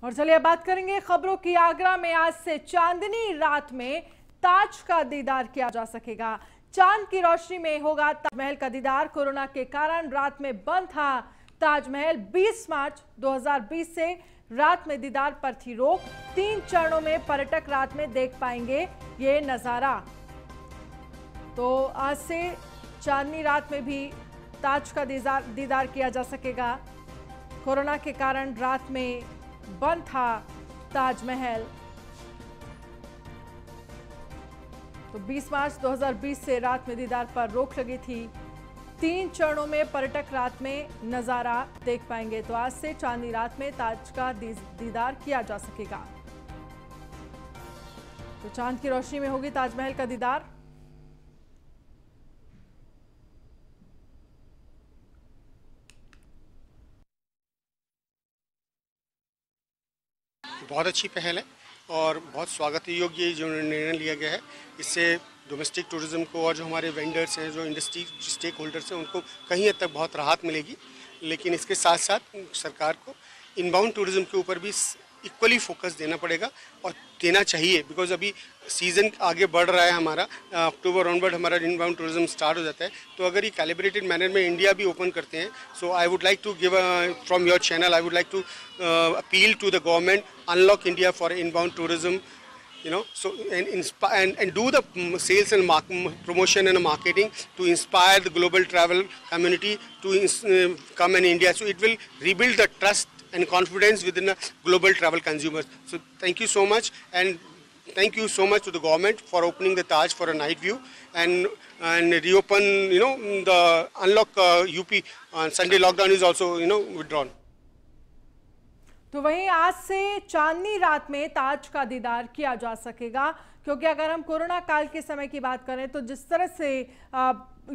और चलिए बात करेंगे खबरों की। आगरा में आज से चांदनी रात में ताज का दीदार किया जा सकेगा। चांद की रोशनी में होगा ताजमहल का दीदार। कोरोना के कारण रात में बंद था ताजमहल। 20 मार्च 2020 से रात में दीदार पर थी रोक। 3 चरणों में पर्यटक रात में देख पाएंगे ये नजारा। तो आज से चांदनी रात में भी ताज का दीदार किया जा सकेगा। कोरोना के कारण रात में बंद था ताजमहल। तो 20 मार्च 2020 से रात में दीदार पर रोक लगी थी। 3 चरणों में पर्यटक रात में नजारा देख पाएंगे। तो आज से चांदनी रात में ताज का दीदार किया जा सकेगा। तो चांद की रोशनी में होगी ताजमहल का दीदार। बहुत अच्छी पहल है और बहुत स्वागत योग्य जो निर्णय लिया गया है। इससे डोमेस्टिक टूरिज्म को और जो हमारे वेंडर्स हैं, जो इंडस्ट्री स्टेक होल्डर्स हैं, उनको कहीं हद तक बहुत राहत मिलेगी। लेकिन इसके साथ साथ सरकार को इनबाउंड टूरिज्म के ऊपर भी इक्वली फोकस देना पड़ेगा और देना चाहिए, बिकॉज अभी सीज़न आगे बढ़ रहा है हमारा। अक्टूबर ऑनवर्ड हमारा इनबाउंड टूरिज्म स्टार्ट हो जाता है। तो अगर ये कैलिब्रेटेड मैनर में इंडिया भी ओपन करते हैं, so I would like to give from your channel, I would like to appeal to the government, unlock India for inbound tourism, so and do the sales and promotion and marketing to inspire the global travel community to come in India. So it will rebuild the trust and confidence within the global travel consumers. So thank you so much, and thank you so much to the government for opening the Taj for a night view and reopen, the unlock UP Sunday lockdown is also, withdrawn. तो वहीं आज से चांदनी रात में ताज का दीदार किया जा सकेगा, क्योंकि अगर हम कोरोना काल के समय की बात करें तो जिस तरह से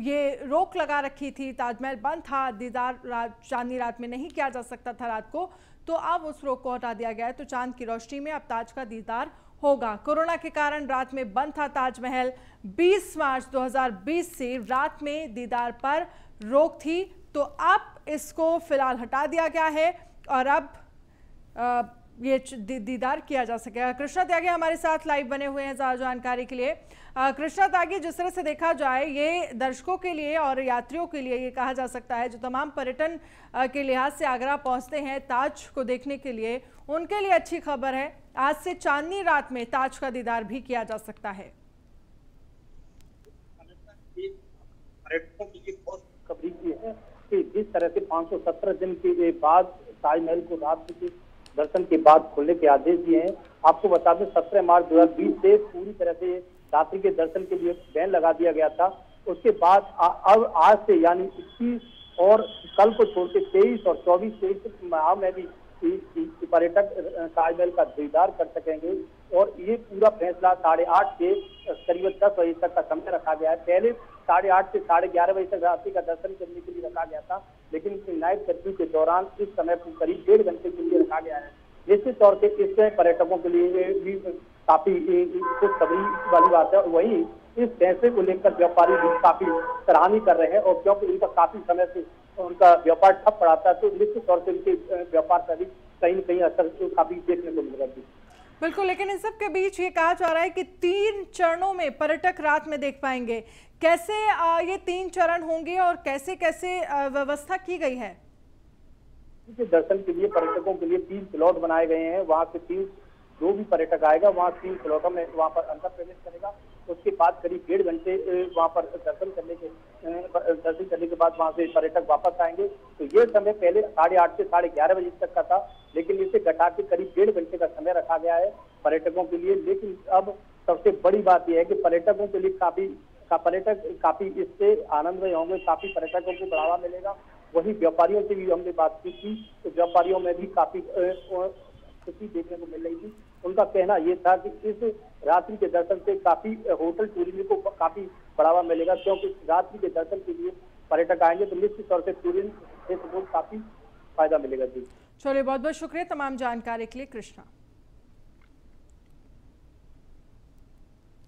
ये रोक लगा रखी थी, ताजमहल बंद था, दीदार चांदनी रात में नहीं किया जा सकता था रात को, तो अब उस रोक को हटा दिया गया है। तो चांद की रोशनी में अब ताज का दीदार होगा। कोरोना के कारण रात में बंद था ताजमहल। 20 मार्च 2020 से रात में दीदार पर रोक थी, तो अब इसको फिलहाल हटा दिया गया है और अब ये दीदार किया जा सकेगा। कृष्णा त्यागी हमारे साथ लाइव बने हुए हैं ज़्यादा जानकारी के लिए। कृष्णा त्यागी, जिस तरह से देखा जाए ये दर्शकों के लिए और यात्रियों के लिए ये कहा जा सकता है, जो तमाम पर्यटन के लिहाज से आगरा पहुंचते हैं ताज को देखने के लिए, उनके लिए अच्छी खबर है। आज से चांदनी रात में ताज का दीदार भी किया जा सकता है। पर्यटकों की ये बहुत खबरी की है कि जिस तरह से 517 दिन के बाद ताजमहल को रात के दर्शन के बाद खोलने के आदेश दिए हैं। आपको बता दें 17 मार्च 2020 से पूरी तरह से रात्रि के दर्शन के लिए बैन लगा दिया गया था। उसके बाद अब आज से यानी 21 और कल को छोड़ के 23 और 24-23 माह में भी पर्यटक ताजमहल का दीदार कर सकेंगे। और ये पूरा फैसला 8:30 से करीब 10 बजे तक का समय रखा गया है। पहले 8:30 से 11:30 बजे तक रात्रि का दर्शन करने के लिए रखा गया था, लेकिन नाइट कर्फ्यू के दौरान इस समय करीब 1.5 घंटे के लिए रखा गया है। निश्चित तौर पे इससे पर्यटकों के लिए भी काफी खुशखबरी वाली बात है। और वहीं इस फैसले को लेकर व्यापारी भी काफी सराहनीय कर रहे हैं, और क्योंकि उनका काफी समय से उनका व्यापार ठप पड़ा था, तो निश्चित तौर से उनके व्यापार पर भी कहीं न कहीं असर काफी देखने को मिल रहा है। बिल्कुल, लेकिन इन सब के बीच ये कहा जा रहा है कि 3 चरणों में पर्यटक रात में देख पाएंगे। कैसे ये 3 चरण होंगे और कैसे कैसे व्यवस्था की गई है? दर्शन के लिए पर्यटकों के लिए 3 स्लॉट बनाए गए हैं। वहां से जो भी पर्यटक आएगा वहां 3 स्लॉटों में वहां पर अंदर प्रवेश करेगा। उसके बाद करीब 1.5 घंटे वहां पर दर्शन करने के बाद वहां से पर्यटक वापस आएंगे। तो ये समय पहले 8:30 से 11:30 बजे तक का था, लेकिन इसे घटा के करीब 1.5 घंटे का समय रखा गया है पर्यटकों के लिए। लेकिन अब सबसे बड़ी बात यह है कि पर्यटकों के लिए पर्यटक काफी इससे आनंदमय होंगे, काफी पर्यटकों को बढ़ावा मिलेगा। वही व्यापारियों से भी हमने बात की थी, तो व्यापारियों में भी काफी खुशी देखने को मिल रही थी। उनका कहना यह था कि इस रात्रि के दर्शन से काफी होटल टूरिज्म को काफी बढ़ावा मिलेगा, क्योंकि रात्रि के दर्शन के लिए पर्यटक आएंगे तो निश्चित तौर से टूरिज्म से काफी फायदा मिलेगा। जी चलिए, बहुत बहुत शुक्रिया तमाम जानकारी के लिए कृष्णा।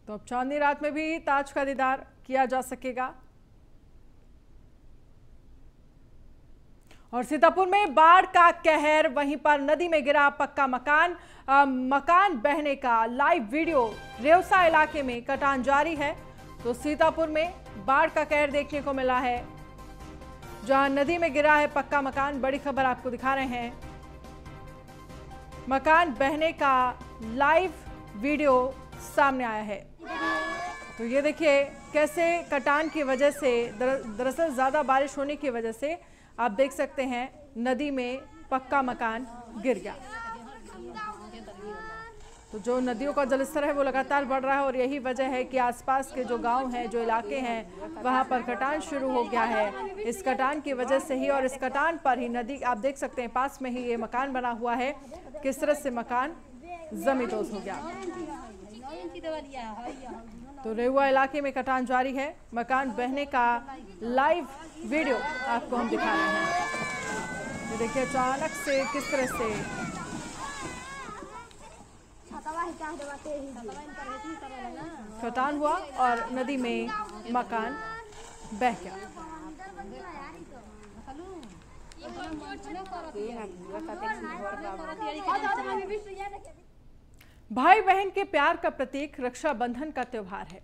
तो अब चांदनी रात में भी ताज का दीदार किया जा सकेगा। और सीतापुर में बाढ़ का कहर, वहीं पर नदी में गिरा पक्का मकान। मकान बहने का लाइव वीडियो। रेवसा इलाके में कटान जारी है। तो सीतापुर में बाढ़ का कहर देखने को मिला है, जहां नदी में गिरा है पक्का मकान। बड़ी खबर आपको दिखा रहे हैं, मकान बहने का लाइव वीडियो सामने आया है। तो ये देखिए कैसे कटान की वजह से, दरअसल ज्यादा बारिश होने की वजह से आप देख सकते हैं नदी में पक्का मकान गिर गया। तो जो नदियों का जलस्तर है वो लगातार बढ़ रहा है और यही वजह है कि आसपास के जो गांव हैं, जो इलाके हैं, वहां पर कटान शुरू हो गया है। इस कटान की वजह से ही, और इस कटान पर ही नदी, आप देख सकते हैं पास में ही ये मकान बना हुआ है, किस तरह से मकान जमींदोज हो गया। तो रेहुआ इलाके में कटान जारी है। मकान बहने का लाइव वीडियो आपको हम दिखा रहे हैं। ये देखिए अचानक से किस तरह से कटान हुआ और नदी में मकान बह गया। भाई बहन के प्यार का प्रतीक रक्षाबंधन का त्योहार है।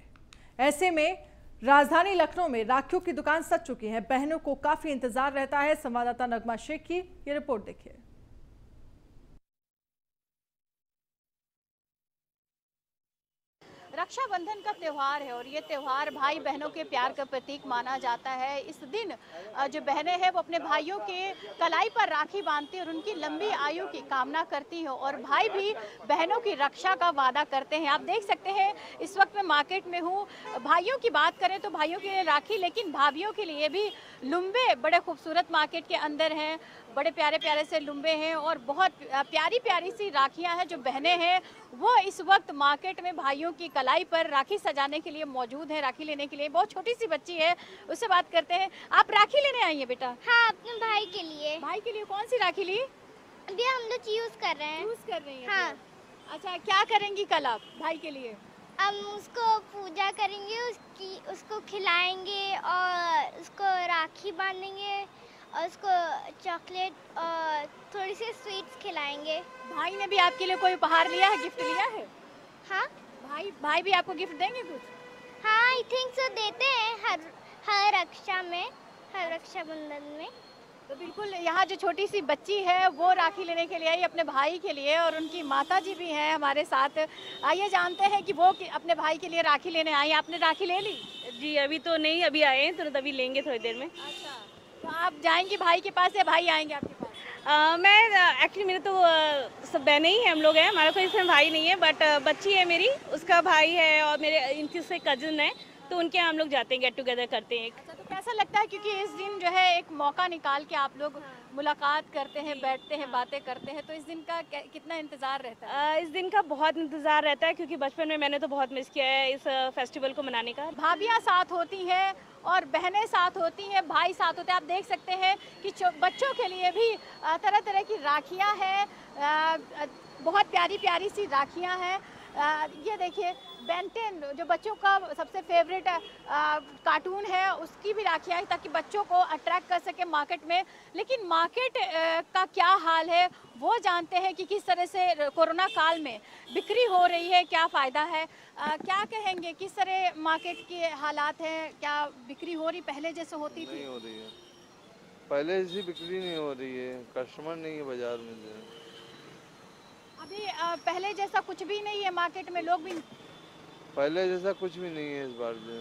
ऐसे में राजधानी लखनऊ में राखियों की दुकान सज चुकी है। बहनों को काफी इंतजार रहता है। संवाददाता नगमा शेख की ये रिपोर्ट देखिए। रक्षाबंधन का त्यौहार है और ये त्यौहार भाई बहनों के प्यार का प्रतीक माना जाता है। इस दिन जो बहनें हैं वो अपने भाइयों के कलाई पर राखी बांधती और उनकी लंबी आयु की कामना करती हैं और भाई भी बहनों की रक्षा का वादा करते हैं। आप देख सकते हैं इस वक्त मैं मार्केट में हूँ। भाइयों की बात करें तो भाइयों के लिए राखी, लेकिन भाभियों के लिए भी लुम्बे बड़े खूबसूरत मार्केट के अंदर हैं। बड़े प्यारे प्यारे से लुम्बे हैं और बहुत प्यारी प्यारी सी राखियां हैं। जो बहनें हैं वो इस वक्त मार्केट में भाइयों की कलाई पर राखी सजाने के लिए मौजूद हैं, राखी लेने के लिए। बहुत छोटी सी बच्ची है, उससे बात करते हैं। आप राखी लेने आई हैं बेटा? हाँ, अपने भाई के लिए। भाई के लिए कौन सी राखी ली? अभी हम लोग यूज कर रहे हैं। यूज कर रही हैं? हाँ। अच्छा, क्या करेंगी कल आप भाई के लिए? हम उसको पूजा करेंगे, उसको खिलाएंगे और उसको राखी बांधेंगे और उसको चॉकलेट और थोड़ी सी स्वीट्स खिलाएंगे। भाई ने भी आपके लिए कोई उपहार लिया है, गिफ्ट लिया है? हाँ। भाई भी आपको गिफ्ट देंगे कुछ? हाँ, आई थिंक सो, देते हैं हर रक्षाबंधन में। तो बिल्कुल, यहाँ जो छोटी सी बच्ची है वो राखी लेने के लिए आई अपने भाई के लिए और उनकी माताजी भी हैं हमारे साथ। आइए जानते हैं कि वो अपने भाई के लिए राखी लेने आई। आपने राखी ले ली? जी अभी तो नहीं, अभी आए हैं तो अभी लेंगे थोड़ी देर में। अच्छा, तो आप जाएंगी भाई के पास या भाई आएंगे आपके पास? मैं एक्चुअली मेरे तो सब बहनें ही हैं, हम लोग हैं, हमारा कोई इसमें भाई नहीं है, बट बच्ची है मेरी, उसका भाई है और मेरे इनकी से कजिन है, तो उनके यहाँ हम लोग जाते हैं, गेट टुगेदर करते हैं। अच्छा, तो कैसा लगता है, क्योंकि इस दिन जो है एक मौका निकाल के आप लोग मुलाकात करते हैं, बैठते हैं, बातें करते हैं, तो इस दिन का कितना इंतजार रहता है? इस दिन का बहुत इंतजार रहता है क्योंकि बचपन में मैंने तो बहुत मिस किया है इस फेस्टिवल को मनाने का। भाभियाँ साथ होती हैं और बहनें साथ होती हैं, भाई साथ होते हैं। आप देख सकते हैं कि बच्चों के लिए भी तरह तरह की राखियाँ हैं, बहुत प्यारी प्यारी सी राखियाँ हैं। ये देखिए बेन 10 जो बच्चों का सबसे फेवरेट कार्टून है, उसकी भी राखियाँ हैं ताकि बच्चों को अट्रैक्ट कर सके मार्केट में। लेकिन मार्केट का क्या हाल है वो जानते हैं कि किस तरह से कोरोना काल में बिक्री हो रही है, क्या फ़ायदा है। क्या कहेंगे, किस तरह मार्केट के हालात हैं? क्या बिक्री हो रही पहले जैसे होती थी? नहीं हो रही है, पहले जैसी बिक्री नहीं हो रही है, कस्टमर नहीं है बाजार में। अभी पहले जैसा कुछ भी नहीं है मार्केट में, लोग भी पहले जैसा कुछ भी नहीं है इस बार जो।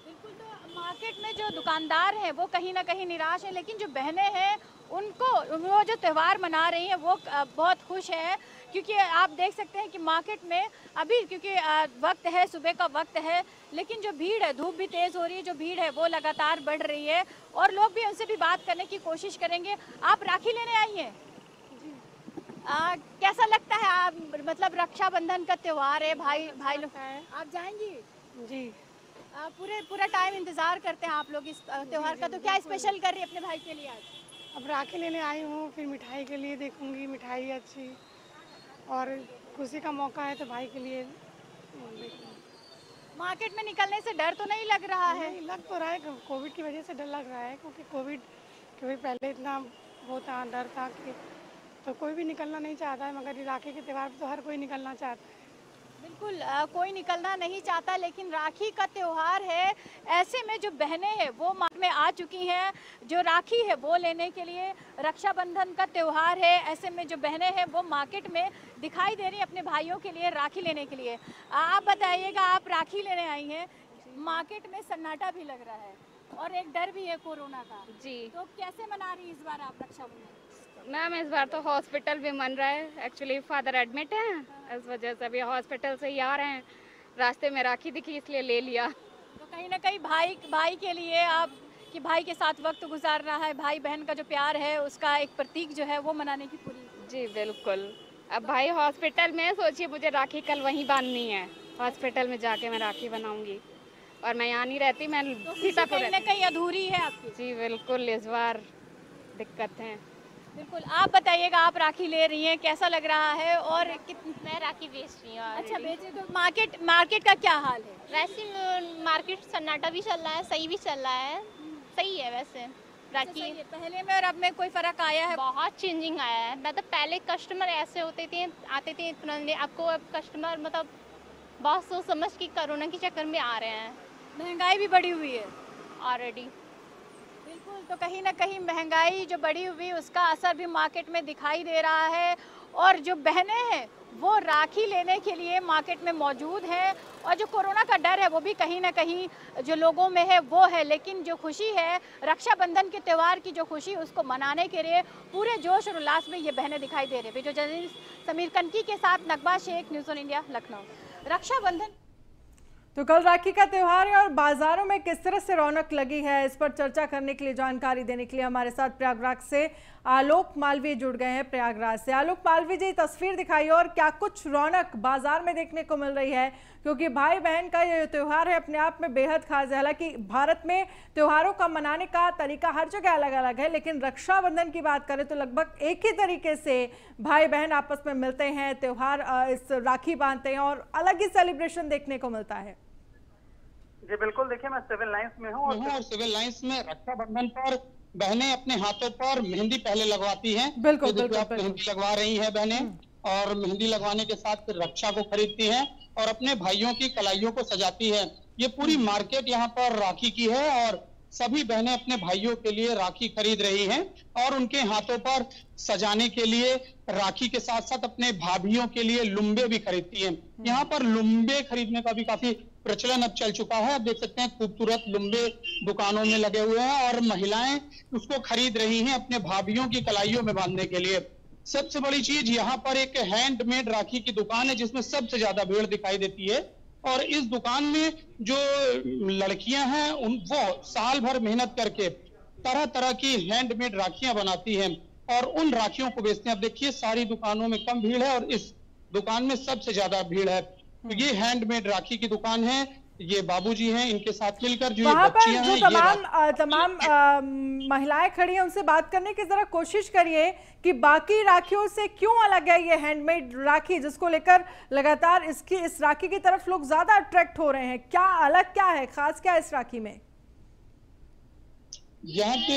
बिल्कुल, तो मार्केट में जो दुकानदार हैं वो कहीं ना कहीं निराश हैं, लेकिन जो बहनें हैं उनको वो जो त्यौहार मना रही हैं वो बहुत खुश है। क्योंकि आप देख सकते हैं कि मार्केट में अभी क्योंकि वक्त है, सुबह का वक्त है, लेकिन जो भीड़ है, धूप भी तेज़ हो रही है, जो भीड़ है वो लगातार बढ़ रही है और लोग भी उनसे भी बात करने की कोशिश करेंगे। आप राखी लेने आई हैं? कैसा लगता है? आप मतलब रक्षाबंधन का त्यौहार है, भाई लोग, आप जाएंगी? जी। पूरा टाइम इंतजार करते हैं आप लोग इस त्यौहार का, तो क्या स्पेशल कर रही है अपने भाई के लिए आज? अब राखी लेने आई हूँ, फिर मिठाई के लिए देखूंगी, मिठाई अच्छी और खुशी का मौका है तो भाई के लिए देखूंगी। मार्केट में निकलने से डर तो नहीं लग रहा है? नहीं लग तो रहा है, कोविड की वजह से डर लग रहा है, क्योंकि कोविड की क्योंकि पहले इतना वो था, डर था कि तो कोई भी निकलना नहीं चाहता है, मगर राखी के त्यौहार पर तो हर कोई निकलना चाहता है। बिल्कुल कोई निकलना नहीं चाहता, लेकिन राखी का त्यौहार है, ऐसे में जो बहनें हैं वो मार्केट में आ चुकी हैं, जो राखी है वो लेने के लिए। रक्षाबंधन का त्यौहार है, ऐसे में जो बहनें हैं वो मार्केट में दिखाई दे रही हैं अपने भाइयों के लिए राखी लेने के लिए। आप बताइएगा, आप राखी लेने आई हैं, मार्केट में सन्नाटा भी लग रहा है और एक डर भी है कोरोना का जी, तो कैसे मना रही इस बार आप रक्षाबंधन? मैम इस बार तो हॉस्पिटल भी मन रहा है, एक्चुअली फादर एडमिट हैं, इस वजह से अभी हॉस्पिटल से ही आ रहे हैं, रास्ते में राखी दिखी इसलिए ले लिया। तो कहीं ना कहीं भाई के लिए आप कि भाई के साथ वक्त गुजारना है, भाई बहन का जो प्यार है उसका एक प्रतीक जो है वो मनाने की पूरी। जी बिल्कुल। अब भाई हॉस्पिटल में, सोचिए मुझे राखी कल वहीं बांधनी है, हॉस्पिटल में जाके मैं राखी बनाऊंगी और मैं यहाँ नहीं रहती, मैं सीतापुर कहीं ना कहीं अधूरी है आपकी। जी बिल्कुल, इस बार दिक्कत है। बिल्कुल, आप बताइएगा, आप राखी ले रही हैं, कैसा लग रहा है? और मैं राखी बेच रही हूँ। अच्छा बेचे, तो मार्केट का क्या हाल है? वैसे मार्केट सन्नाटा भी चल रहा है, सही भी चल रहा है, सही है वैसे राखी। पहले में और अब में कोई फर्क आया है? बहुत चेंजिंग आया है। मतलब पहले कस्टमर ऐसे होते थे, आते थे तुरंत, आपको अब कस्टमर मतलब बहुत सोच समझ के कोरोना के चक्कर में आ रहे हैं। महंगाई भी बढ़ी हुई है ऑलरेडी। बिल्कुल, तो कहीं ना कहीं महंगाई जो बढ़ी हुई उसका असर भी मार्केट में दिखाई दे रहा है, और जो बहनें हैं वो राखी लेने के लिए मार्केट में मौजूद हैं, और जो कोरोना का डर है वो भी कहीं ना कहीं जो लोगों में है वो है, लेकिन जो खुशी है रक्षाबंधन के त्यौहार की, जो खुशी उसको मनाने के लिए पूरे जोश और उल्लास में ये बहनें दिखाई दे रही है। वीडियो जर्नलिस्ट समीर कनकी के साथ Nagma Shaikh, news on India, Lucknow. Raksha Bandhan तो कल राखी का त्यौहार है और बाजारों में किस तरह से रौनक लगी है, इस पर चर्चा करने के लिए, जानकारी देने के लिए हमारे साथ प्रयागराज से आलोक मालवीय जुड़ गए हैं। प्रयागराज से आलोक मालवीय जी, तस्वीर दिखाइए और क्या कुछ रौनक बाजार में देखने को मिल रही है, क्योंकि भाई बहन का ये त्यौहार है अपने आप में बेहद खास है। हालांकि भारत में त्योहारों का मनाने का तरीका हर जगह अलग अलग है, लेकिन रक्षाबंधन की बात करें तो लगभग एक ही तरीके से भाई बहन आपस में मिलते हैं, त्यौहार इस राखी बांधते हैं और अलग ही सेलिब्रेशन देखने को मिलता है। जी बिल्कुल, देखिए मैं सिविल लाइंस में हूँ और सिविल लाइंस में रक्षाबंधन पर बहनें अपने हाथों पर मेहंदी पहले लगवाती हैं। बिल्कुल तो बिल्कुल, आप मेहंदी लगवा रही हैं बहनें, और मेहंदी लगवाने के साथ फिर रक्षा को खरीदती हैं और अपने भाइयों की कलाइयों को सजाती हैं। ये पूरी मार्केट यहाँ पर राखी की है और सभी बहनें अपने भाइयों के लिए राखी खरीद रही हैं और उनके हाथों पर सजाने के लिए राखी के साथ साथ अपने भाभियों के लिए लुम्बे भी खरीदती हैं। यहाँ पर लुम्बे खरीदने का भी काफी प्रचलन अब चल चुका है। आप देख सकते हैं खूबसूरत लुम्बे दुकानों में लगे हुए हैं और महिलाएं उसको खरीद रही हैं अपने भाभियों की कलाइयों में बांधने के लिए। सबसे बड़ी चीज, यहाँ पर एक हैंडमेड राखी की दुकान है जिसमें सबसे ज्यादा भीड़ दिखाई देती है, और इस दुकान में जो लड़कियां हैं वो साल भर मेहनत करके तरह तरह की हैंडमेड राखियां बनाती हैं और उन राखियों को बेचते हैं। अब देखिए सारी दुकानों में कम भीड़ है और इस दुकान में सबसे ज्यादा भीड़ है। तो ये हैंडमेड राखी की दुकान है, ये बाबूजी हैं, इनके साथ मिलकर जो वहाँ पर बच्चियां जो हैं, तमाम महिलाएं खड़ी हैं उनसे बात करने की जरा कोशिश करिए कि बाकी राखियों से क्यों अलग है ये हैंडमेड राखी, जिसको लेकर लगातार इस राखी की तरफ लोग ज्यादा अट्रैक्ट हो रहे हैं। क्या अलग, क्या है खास, क्या है इस राखी में? यहाँ पे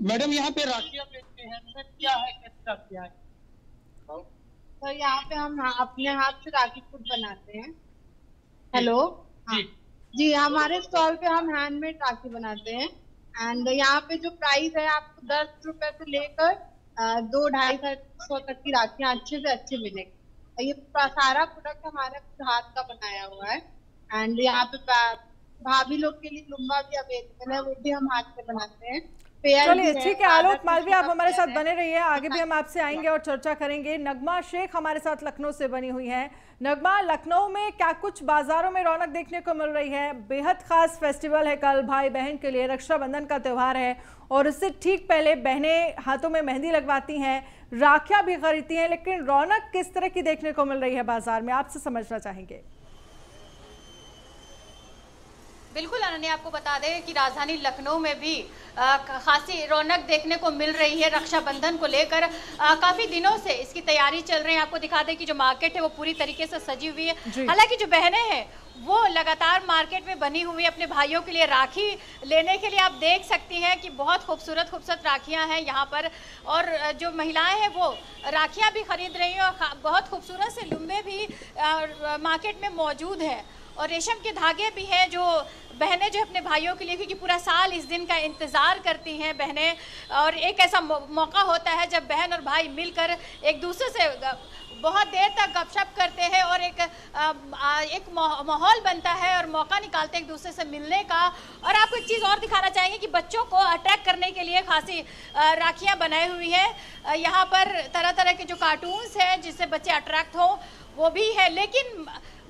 मैडम, यहाँ पे राखियां बेचते हैं, क्या है, कैसे राखियां है? तो यहाँ पे हम अपने हाथ से राखी खुद बनाते हैं। हेलो जी, हमारे स्टॉल पे हम हैंडमेड राखी बनाते हैं एंड यहाँ पे जो प्राइस है आपको 10 रुपए से लेकर 200-250 तक की राखियाँ अच्छे से अच्छे मिलेंगी। ये सारा प्रोडक्ट हमारे हाथ का बनाया हुआ है एंड यहाँ पे भाभी लोग के लिए लुम्बा भी अवेलेबल है, वो भी हम हाथ से बनाते हैं। चलिए ठीक है आलोक मालवीय, आप हमारे साथ बने रहिए, आगे भी हम आपसे आएंगे और चर्चा करेंगे। नगमा शेख हमारे साथ लखनऊ से बनी हुई है। नगमा, लखनऊ में क्या कुछ बाजारों में रौनक देखने को मिल रही है? बेहद खास फेस्टिवल है कल भाई बहन के लिए, रक्षाबंधन का त्यौहार है और उससे ठीक पहले बहनें हाथों में मेहंदी लगवाती हैं, राखियां भी खरीदती हैं, लेकिन रौनक किस तरह की देखने को मिल रही है बाजार में, आपसे समझना चाहेंगे। बिल्कुल अनन्या, आपको बता दें कि राजधानी लखनऊ में भी खासी रौनक देखने को मिल रही है रक्षाबंधन को लेकर। काफी दिनों से इसकी तैयारी चल रही है। आपको दिखा दें कि जो मार्केट है वो पूरी तरीके से सजी हुई है। हालांकि जो बहनें हैं वो लगातार मार्केट में बनी हुई अपने भाइयों के लिए राखी लेने के लिए। आप देख सकती हैं कि बहुत खूबसूरत खूबसूरत राखियां हैं यहाँ पर, और जो महिलाएं हैं वो राखियां भी खरीद रही हैं, और बहुत खूबसूरत से लुम्बे भी मार्केट में मौजूद हैं, और रेशम के धागे भी हैं जो बहनें जो अपने भाइयों के लिए, क्योंकि पूरा साल इस दिन का इंतज़ार करती हैं बहनें, और एक ऐसा मौका होता है जब बहन और भाई मिलकर एक दूसरे से बहुत देर तक गपशप करते हैं, और एक माहौल बनता है और मौका निकालते हैं एक दूसरे से मिलने का। और आपको एक चीज़ और दिखाना चाहेंगे कि बच्चों को अट्रैक्ट करने के लिए खासी राखियाँ बनाई हुई हैं। यहाँ पर तरह तरह के जो कार्टून्स हैं जिससे बच्चे अट्रैक्ट हों वो भी है, लेकिन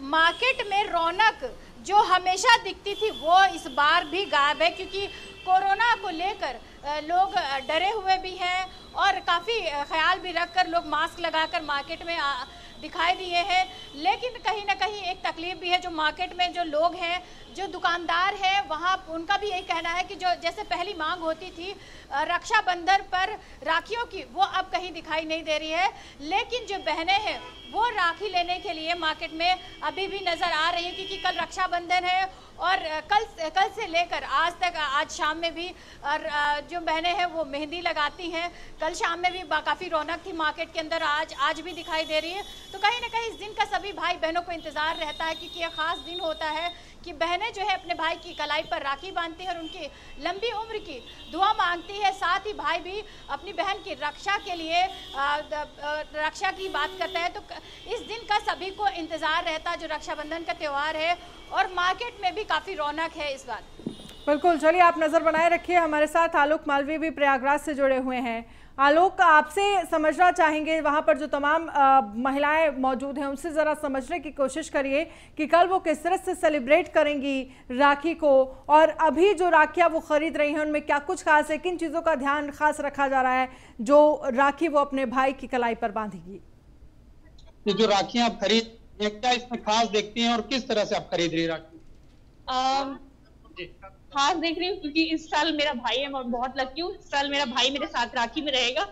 मार्केट में रौनक जो हमेशा दिखती थी वो इस बार भी गायब है, क्योंकि कोरोना को लेकर लोग डरे हुए भी हैं, और काफ़ी ख्याल भी रखकर लोग मास्क लगाकर मार्केट में दिखाई दिए हैं। लेकिन कहीं ना कहीं एक तकलीफ भी है, जो मार्केट में जो लोग हैं, जो दुकानदार हैं, वहाँ उनका भी यही कहना है कि जो जैसे पहली मांग होती थी रक्षाबंधन पर राखियों की, वो अब कहीं दिखाई नहीं दे रही है। लेकिन जो बहनें हैं वो राखी लेने के लिए मार्केट में अभी भी नज़र आ रही है, क्योंकि कल रक्षाबंधन है, और कल से लेकर आज तक, आज शाम में भी जो बहनें हैं वो मेहंदी लगाती हैं। कल शाम में भी काफ़ी रौनक थी मार्केट के अंदर, आज भी दिखाई दे रही है। तो कहीं ना कहीं इस दिन का सभी भाई बहनों को इंतज़ार रहता है, क्योंकि यह ख़ास दिन होता है कि बहनें जो है अपने भाई की कलाई पर राखी बांधती हैं और उनकी लंबी उम्र की दुआ मांगती है। साथ ही भाई भी अपनी बहन की रक्षा के लिए रक्षा की बात करता है। तो इस दिन का सभी को इंतज़ार रहता है, जो रक्षाबंधन का त्यौहार है, और मार्केट में भी काफ़ी रौनक है इस बार। बिल्कुल, चलिए आप नज़र बनाए रखिए। हमारे साथ आलोक मालवीय भी प्रयागराज से जुड़े हुए हैं। आलोक, आपसे समझना चाहेंगे, वहाँ पर जो तमाम महिलाएं मौजूद हैं उनसे ज़रा समझने की कोशिश करिए कि कल वो किस तरह से सेलिब्रेट करेंगी राखी को, और अभी जो राखियाँ वो ख़रीद रही हैं उनमें क्या कुछ खास है, किन चीज़ों का ध्यान खास रखा जा रहा है जो राखी वो अपने भाई की कलाई पर बांधेगी? ये जो राखियाँ आप खरीद, क्या इसमें खास देखती हैं और किस तरह से आप खरीद रही राखी? खास देख रही हूँ क्योंकि इस साल मेरा भाई है, मैं बहुत लकी हूँ। इस साल मेरा भाई मेरे साथ राखी में रहेगा,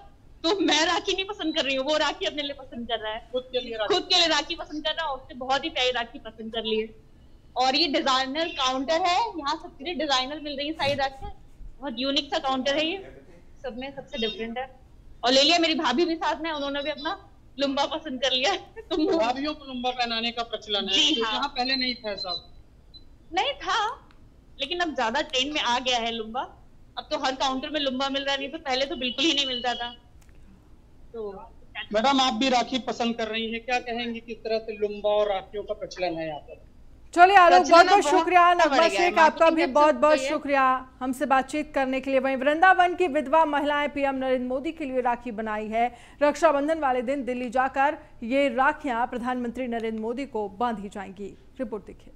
तो मैं राखी नहीं पसंद कर रही हूँ, वो राखी अपने लिए पसंद कर रहा है, खुद के लिए राखी पसंद कर रहा है। उसने बहुत ही प्यारी राखी पसंद कर ली है, और ये डिजाइनर काउंटर है, यहाँ सबके लिए डिजाइनर मिल रही है सारी राखियाँ। बहुत यूनिक सा काउंटर है, ये सब में सबसे डिफरेंट है। और ले लिया, मेरी भाभी भी साथ में, उन्होंने भी अपना लुम्बा पसंद कर लिया। तो भाभियों को लुम्बा पहनाने का प्रचलन है, जी हाँ। यहाँ पहले नहीं था सब? नहीं था, लेकिन अब ज्यादा ट्रेंड में आ गया है लुम्बा। अब तो हर काउंटर में लुम्बा मिल रहा है, नहीं तो पहले तो बिल्कुल ही नहीं मिलता था। तो मैडम, आप भी राखी पसंद कर रही हैं, क्या कहेंगी किस तरह से लुम्बा और राखियों का प्रचलन है यहाँ पर? चलिए आलोक, बहुत बहुत शुक्रिया। नगमा शेख, आपका भी बहुत बहुत शुक्रिया हमसे बातचीत करने के लिए। वहीं वृंदावन की विधवा महिलाएं पीएम नरेंद्र मोदी के लिए राखी बनाई है। रक्षाबंधन वाले दिन दिल्ली जाकर ये राखियां प्रधानमंत्री नरेंद्र मोदी को बांधी जाएंगी। रिपोर्ट देखिए।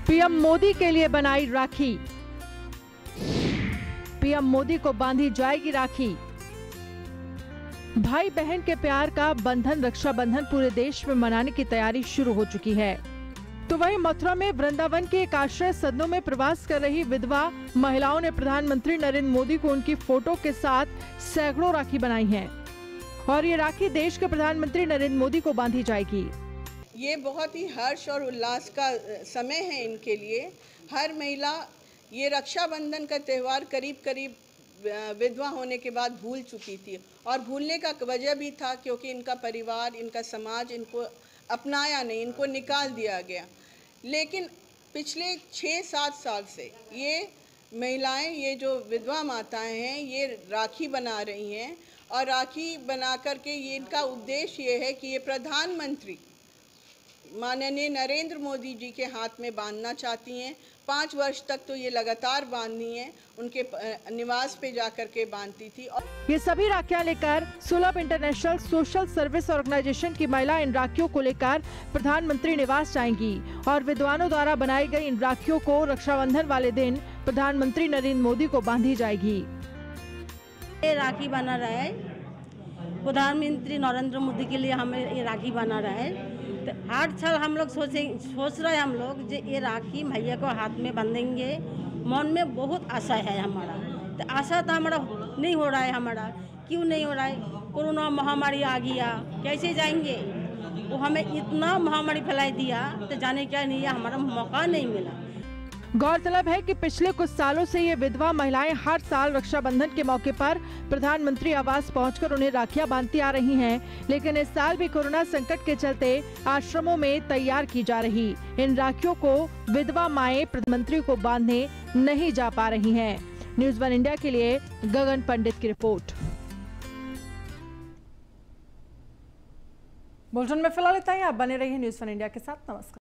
पीएम मोदी के लिए बनाई राखी, पीएम मोदी को बांधी जाएगी राखी। भाई बहन के प्यार का बंधन रक्षाबंधन पूरे देश में मनाने की तैयारी शुरू हो चुकी है। तो वहीं मथुरा में वृंदावन के एक आश्रय सदनों में प्रवास कर रही विधवा महिलाओं ने प्रधानमंत्री नरेंद्र मोदी को उनकी फोटो के साथ सैकड़ों राखी बनाई हैं, और ये राखी देश के प्रधानमंत्री नरेंद्र मोदी को बांधी जाएगी। ये बहुत ही हर्ष और उल्लास का समय है इनके लिए। हर महिला ये रक्षाबंधन का त्यौहार करीब करीब विधवा होने के बाद भूल चुकी थी, और भूलने का वजह भी था क्योंकि इनका परिवार, इनका समाज इनको अपनाया नहीं, इनको निकाल दिया गया। लेकिन पिछले 6-7 साल से ये महिलाएं, ये जो विधवा माताएं हैं, ये राखी बना रही हैं, और राखी बना करके ये इनका उद्देश्य ये है कि ये प्रधानमंत्री माननीय नरेंद्र मोदी जी के हाथ में बांधना चाहती हैं। 5 वर्ष तक तो ये लगातार बांधनी है, उनके निवास पे जाकर के बांधती थी। और ये सभी राखियां लेकर सुलभ इंटरनेशनल सोशल सर्विस ऑर्गेनाइजेशन की महिला इन राखियों को लेकर प्रधानमंत्री निवास जाएंगी, और विद्वानों द्वारा बनाई गई इन राखियों को रक्षाबंधन वाले दिन प्रधानमंत्री नरेंद्र मोदी को बांधी जाएगी। ये राखी बना रहा है, प्रधानमंत्री नरेंद्र मोदी के लिए हमें ये राखी बना रहा है। तो हर साल हम लोग सोच रहे हैं हम लोग जो ये राखी भैया को हाथ में बांधेंगे। मन में बहुत आशा है हमारा, तो आशा तो हमारा नहीं हो रहा है। हमारा क्यों नहीं हो रहा है? कोरोना महामारी आ गया, कैसे जाएंगे? वो हमें इतना महामारी फैला दिया तो जाने क्या नहीं, हमारा मौका नहीं मिला। गौरतलब है कि पिछले कुछ सालों से ये विधवा महिलाएं हर साल रक्षाबंधन के मौके पर प्रधानमंत्री आवास पहुंचकर उन्हें राखियां बांधती आ रही हैं, लेकिन इस साल भी कोरोना संकट के चलते आश्रमों में तैयार की जा रही इन राखियों को विधवा माएं प्रधानमंत्री को बांधने नहीं जा पा रही हैं। न्यूज़ 1 इंडिया के लिए गगन पंडित की रिपोर्ट। बुलेटिन में फिलहाल इतना ही। आप बने रहिए न्यूज़ 1 इंडिया के साथ। नमस्कार।